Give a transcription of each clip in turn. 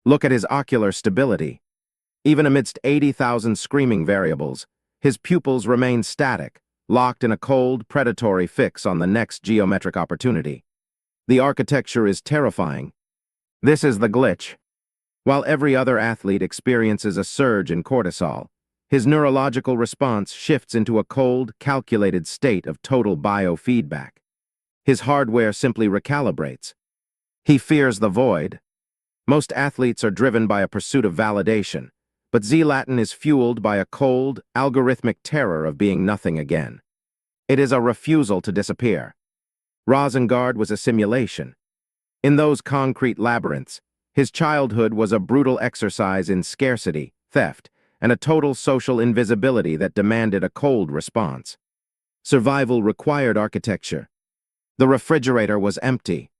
Look at his ocular stability. Even amidst 80,000 screaming variables, his pupils remain static, locked in a cold, predatory fix on the next geometric opportunity. The architecture is terrifying. This is the glitch. While every other athlete experiences a surge in cortisol, his neurological response shifts into a cold, calculated state of total biofeedback. His hardware simply recalibrates. He fears the void. Most athletes are driven by a pursuit of validation, but Zlatan is fueled by a cold, algorithmic terror of being nothing again. It is a refusal to disappear. Rosengård was a simulation. In those concrete labyrinths, his childhood was a brutal exercise in scarcity, theft, and a total social invisibility that demanded a cold response. Survival required architecture. The refrigerator was empty.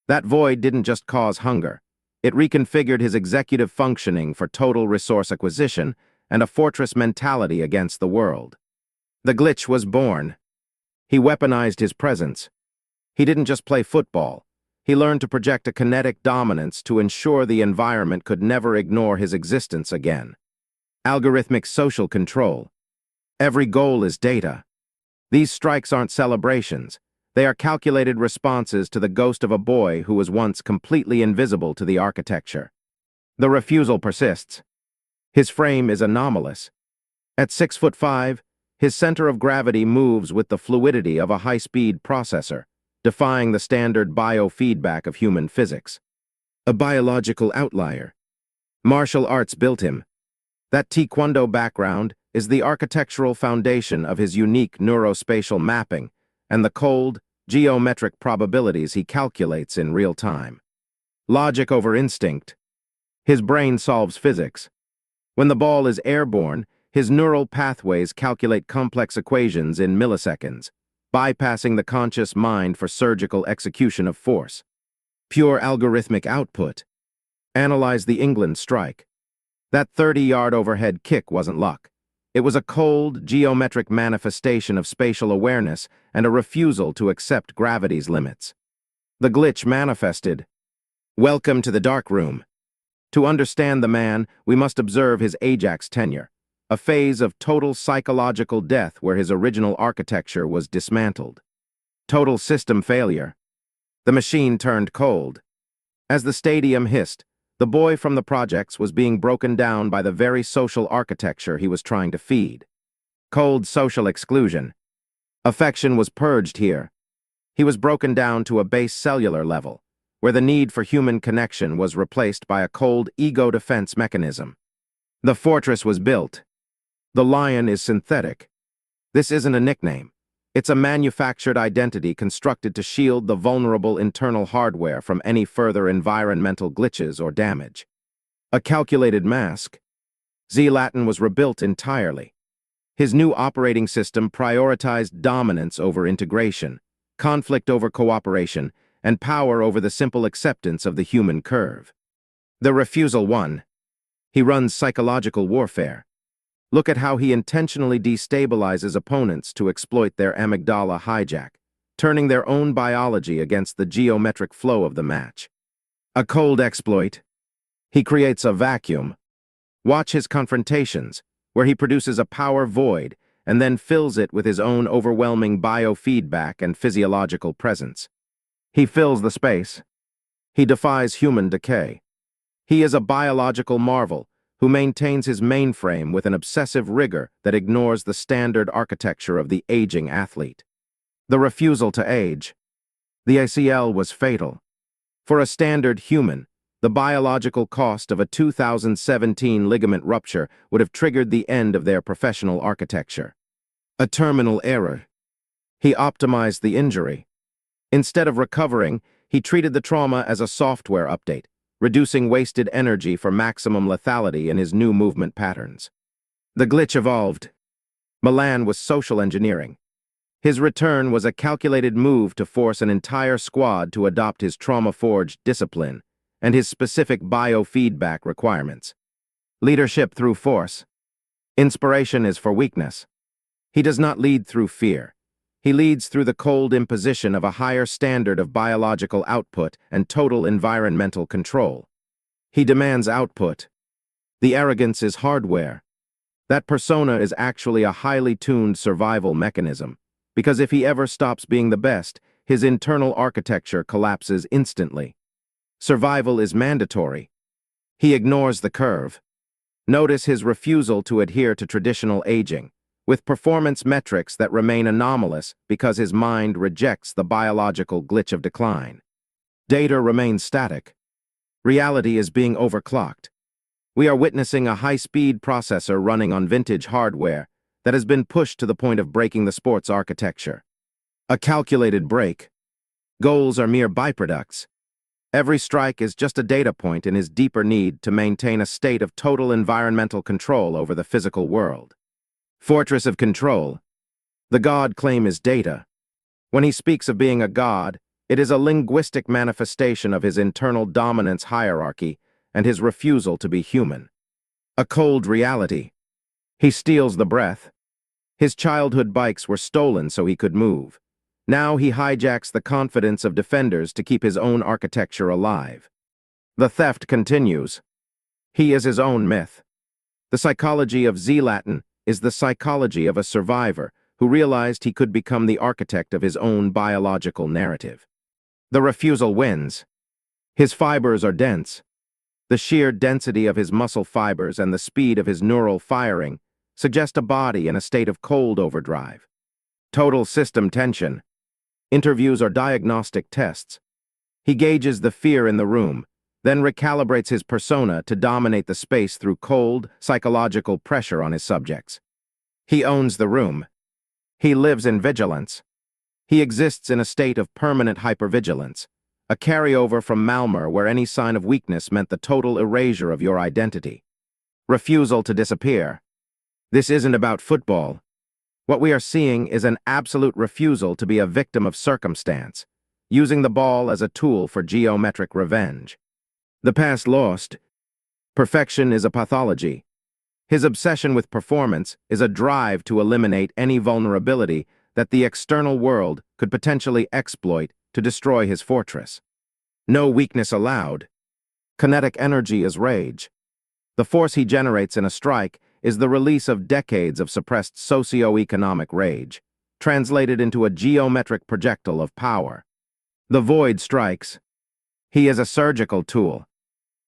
That void didn't just cause hunger. It reconfigured his executive functioning for total resource acquisition and a fortress mentality against the world. The glitch was born. He weaponized his presence. He didn't just play football. He learned to project a kinetic dominance to ensure the environment could never ignore his existence again. Algorithmic social control. Every goal is data. These strikes aren't celebrations. They are calculated responses to the ghost of a boy who was once completely invisible to the architecture. The refusal persists. His frame is anomalous. At 6'5", his center of gravity moves with the fluidity of a high-speed processor, defying the standard biofeedback of human physics. A biological outlier. Martial arts built him. That taekwondo background is the architectural foundation of his unique neurospatial mapping and the cold, geometric probabilities he calculates in real time. Logic over instinct. His brain solves physics. When the ball is airborne, his neural pathways calculate complex equations in milliseconds, bypassing the conscious mind for surgical execution of force. Pure algorithmic output. Analyze the England strike. That 30-yard overhead kick wasn't luck. It was a cold, geometric manifestation of spatial awareness and a refusal to accept gravity's limits. The glitch manifested. Welcome to the dark room. To understand the man, we must observe his Ajax tenure, a phase of total psychological death where his original architecture was dismantled. Total system failure. The machine turned cold. As the stadium hissed, the boy from the projects was being broken down by the very social architecture he was trying to feed. Cold social exclusion. Affection was purged here. He was broken down to a base cellular level, where the need for human connection was replaced by a cold ego defense mechanism. The fortress was built. The lion is synthetic. This isn't a nickname. It's a manufactured identity constructed to shield the vulnerable internal hardware from any further environmental glitches or damage. A calculated mask. Zlatan was rebuilt entirely. His new operating system prioritized dominance over integration, conflict over cooperation, and power over the simple acceptance of the human curve. The refusal won. He runs psychological warfare. Look at how he intentionally destabilizes opponents to exploit their amygdala hijack, turning their own biology against the geometric flow of the match. A cold exploit. He creates a vacuum. Watch his confrontations, where he produces a power void and then fills it with his own overwhelming biofeedback and physiological presence. He fills the space. He defies human decay. He is a biological marvel who maintains his mainframe with an obsessive rigor that ignores the standard architecture of the aging athlete. The refusal to age. The ACL was fatal. For a standard human, the biological cost of a 2017 ligament rupture would have triggered the end of their professional architecture. A terminal error. He optimized the injury. Instead of recovering, he treated the trauma as a software update, reducing wasted energy for maximum lethality in his new movement patterns. The glitch evolved. Milan was social engineering. His return was a calculated move to force an entire squad to adopt his trauma-forged discipline and his specific biofeedback requirements. Leadership through force. Inspiration is for weakness. He does not lead through fear. He leads through the cold imposition of a higher standard of biological output and total environmental control. He demands output. The arrogance is hardware. That persona is actually a highly tuned survival mechanism, because if he ever stops being the best, his internal architecture collapses instantly. Survival is mandatory. He ignores the curve. Notice his refusal to adhere to traditional aging, with performance metrics that remain anomalous because his mind rejects the biological glitch of decline. Data remains static. Reality is being overclocked. We are witnessing a high-speed processor running on vintage hardware that has been pushed to the point of breaking the sport's architecture. A calculated break. Goals are mere byproducts. Every strike is just a data point in his deeper need to maintain a state of total environmental control over the physical world. Fortress of control. The god claim is data. When he speaks of being a god, it is a linguistic manifestation of his internal dominance hierarchy and his refusal to be human. A cold reality. He steals the breath. His childhood bikes were stolen so he could move. Now he hijacks the confidence of defenders to keep his own architecture alive. The theft continues. He is his own myth. The psychology of Zlatan is the psychology of a survivor who realized he could become the architect of his own biological narrative. The refusal wins. His fibers are dense. The sheer density of his muscle fibers and the speed of his neural firing suggest a body in a state of cold overdrive. Total system tension. Interviews are diagnostic tests. He gauges the fear in the room, then recalibrates his persona to dominate the space through cold, psychological pressure on his subjects. He owns the room. He lives in vigilance. He exists in a state of permanent hypervigilance, a carryover from Malmör where any sign of weakness meant the total erasure of your identity. Refusal to disappear. This isn't about football. What we are seeing is an absolute refusal to be a victim of circumstance, using the ball as a tool for geometric revenge. The past lost. Perfection is a pathology. His obsession with performance is a drive to eliminate any vulnerability that the external world could potentially exploit to destroy his fortress. No weakness allowed. Kinetic energy is rage. The force he generates in a strike is the release of decades of suppressed socio-economic rage, translated into a geometric projectile of power. The void strikes. He is a surgical tool.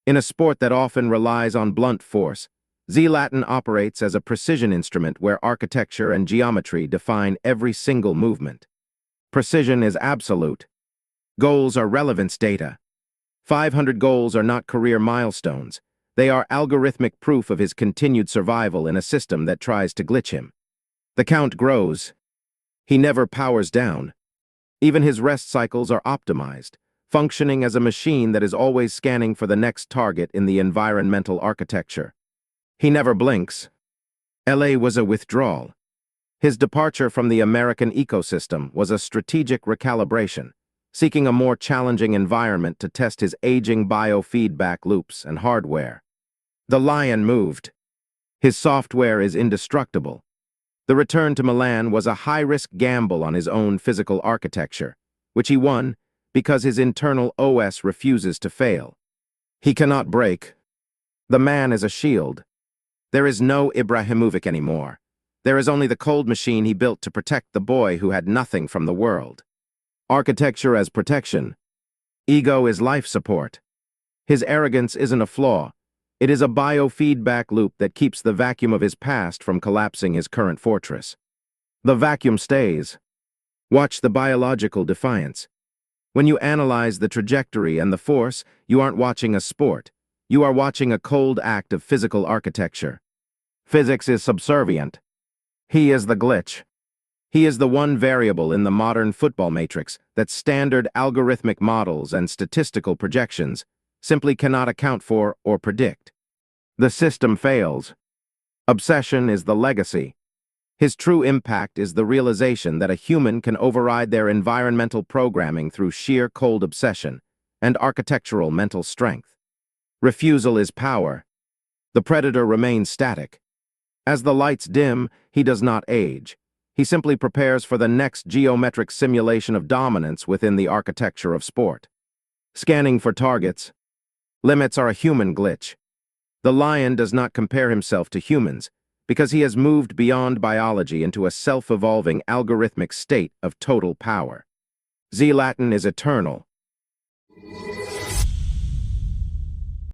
In a sport that often relies on blunt force, Zlatan operates as a precision instrument where architecture and geometry define every single movement. Precision is absolute. Goals are relevance data. 500 goals are not career milestones. They are algorithmic proof of his continued survival in a system that tries to glitch him. The count grows. He never powers down. Even his rest cycles are optimized, functioning as a machine that is always scanning for the next target in the environmental architecture. He never blinks. LA was a withdrawal. His departure from the American ecosystem was a strategic recalibration, seeking a more challenging environment to test his aging biofeedback loops and hardware. The lion moved. His software is indestructible. The return to Milan was a high-risk gamble on his own physical architecture, which he won because his internal OS refuses to fail. He cannot break. The man is a shield. There is no Ibrahimovic anymore. There is only the cold machine he built to protect the boy who had nothing from the world. Architecture as protection. Ego is life support. His arrogance isn't a flaw. It is a biofeedback loop that keeps the vacuum of his past from collapsing his current fortress. The vacuum stays. Watch the biological defiance. When you analyze the trajectory and the force, you aren't watching a sport. You are watching a cold act of physical architecture. Physics is subservient. He is the glitch. He is the one variable in the modern football matrix that standard algorithmic models and statistical projections simply cannot account for or predict. The system fails. Obsession is the legacy. His true impact is the realization that a human can override their environmental programming through sheer cold obsession and architectural mental strength. Refusal is power. The predator remains static. As the lights dim, he does not age. He simply prepares for the next geometric simulation of dominance within the architecture of sport. Scanning for targets. Limits are a human glitch. The lion does not compare himself to humans because he has moved beyond biology into a self-evolving algorithmic state of total power. Zlatan is eternal,